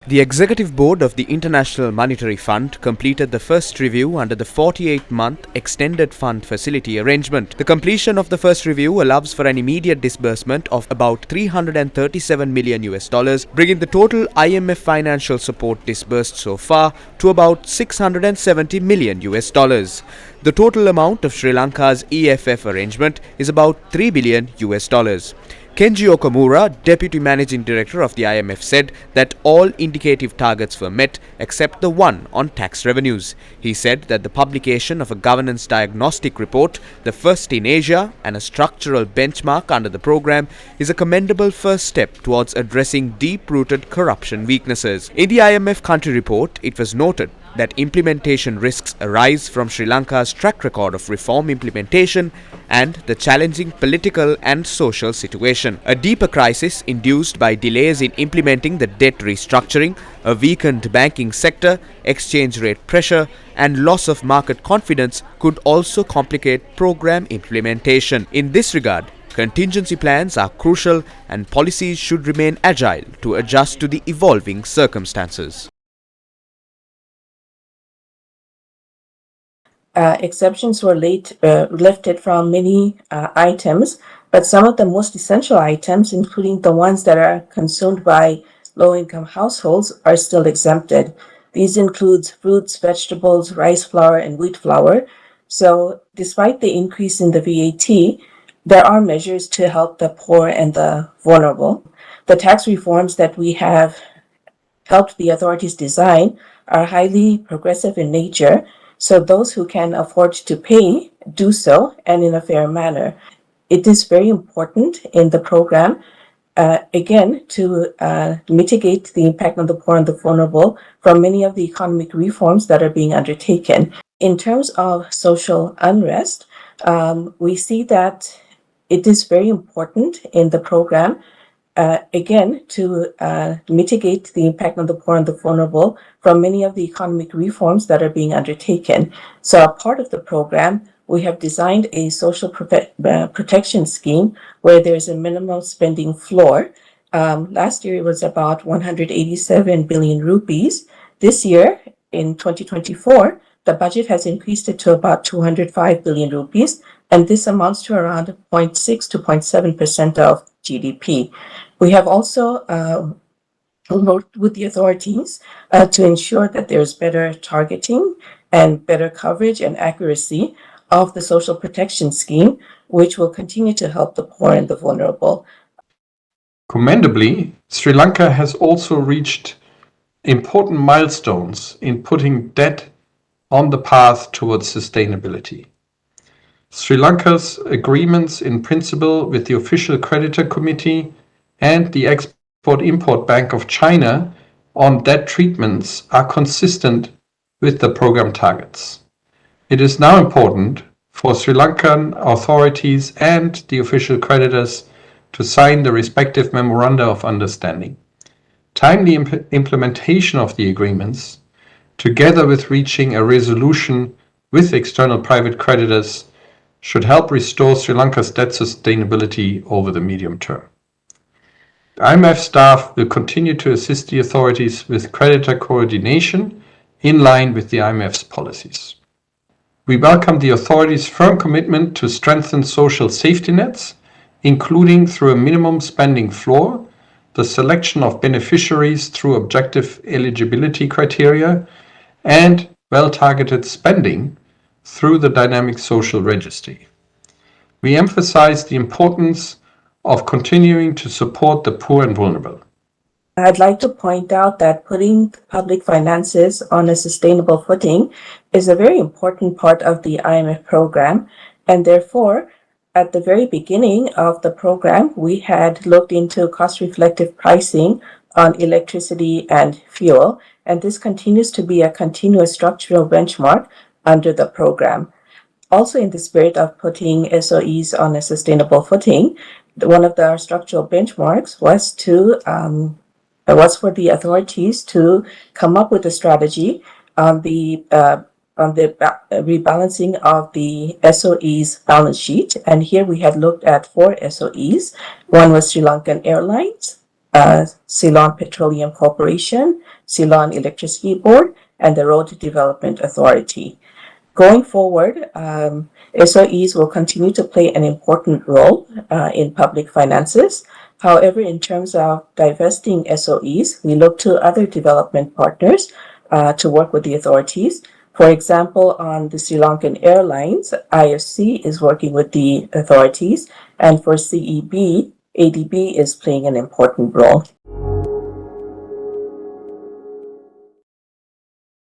The Executive Board of the International Monetary Fund completed the first review under the 48-month Extended Fund Facility arrangement. The completion of the first review allows for an immediate disbursement of about $337 million, bringing the total IMF financial support disbursed so far to about $670 million. The total amount of Sri Lanka's EFF arrangement is about $3 billion. Kenji Okamura, Deputy Managing Director of the IMF, said that all indicative targets were met except the one on tax revenues. He said that the publication of a governance diagnostic report, the first in Asia and a structural benchmark under the program, is a commendable first step towards addressing deep-rooted corruption weaknesses. In the IMF country report, it was noted that implementation risks arise from Sri Lanka's track record of reform implementation and the challenging political and social situation. A deeper crisis induced by delays in implementing the debt restructuring, a weakened banking sector, exchange rate pressure, and loss of market confidence could also complicate program implementation. In this regard, contingency plans are crucial and policies should remain agile to adjust to the evolving circumstances. Exceptions were lifted from many items, but some of the most essential items, including the ones that are consumed by low-income households, are still exempted. These include fruits, vegetables, rice flour, and wheat flour. So despite the increase in the VAT, there are measures to help the poor and the vulnerable. The tax reforms that we have helped the authorities design are highly progressive in nature, so those who can afford to pay do so, and in a fair manner. It is very important in the program, again, to mitigate the impact on the poor and the vulnerable from many of the economic reforms that are being undertaken. In terms of social unrest, we see that it is very important in the program, again, to mitigate the impact on the poor and the vulnerable from many of the economic reforms that are being undertaken. So a part of the program, we have designed a social protection scheme where there's a minimum spending floor. Last year, it was about 187 billion rupees. This year, in 2024, the budget has increased it to about 205 billion rupees, and this amounts to around 0.6 to 0.7% of GDP. We have also worked with the authorities to ensure that there's better targeting and better coverage and accuracy of the social protection scheme, which will continue to help the poor and the vulnerable. Commendably, Sri Lanka has also reached important milestones in putting debt on the path towards sustainability. Sri Lanka's agreements in principle with the Official Creditor Committee and the Export-Import Bank of China on debt treatments are consistent with the program targets. It is now important for Sri Lankan authorities and the official creditors to sign the respective memoranda of understanding. Timely implementation of the agreements, together with reaching a resolution with external private creditors, should help restore Sri Lanka's debt sustainability over the medium term. The IMF staff will continue to assist the authorities with creditor coordination in line with the IMF's policies. We welcome the authorities' firm commitment to strengthen social safety nets, including through a minimum spending floor, the selection of beneficiaries through objective eligibility criteria, and well-targeted spending through the dynamic social registry. We emphasize the importance of continuing to support the poor and vulnerable. I'd like to point out that putting public finances on a sustainable footing is a very important part of the IMF program, and therefore, at the very beginning of the program, we had looked into cost-reflective pricing on electricity and fuel, and this continues to be a continuous structural benchmark under the program. Also, in the spirit of putting SOEs on a sustainable footing, one of the structural benchmarks was for the authorities to come up with a strategy on the rebalancing of the SOE's balance sheet. And here we had looked at 4 SOEs. One was Sri Lankan Airlines, Ceylon Petroleum Corporation, Ceylon Electricity Board, and the Road Development Authority. Going forward, SOEs will continue to play an important role in public finances. However, in terms of divesting SOEs, we look to other development partners to work with the authorities. For example, on the Sri Lankan Airlines, IFC is working with the authorities, and for CEB, ADB is playing an important role.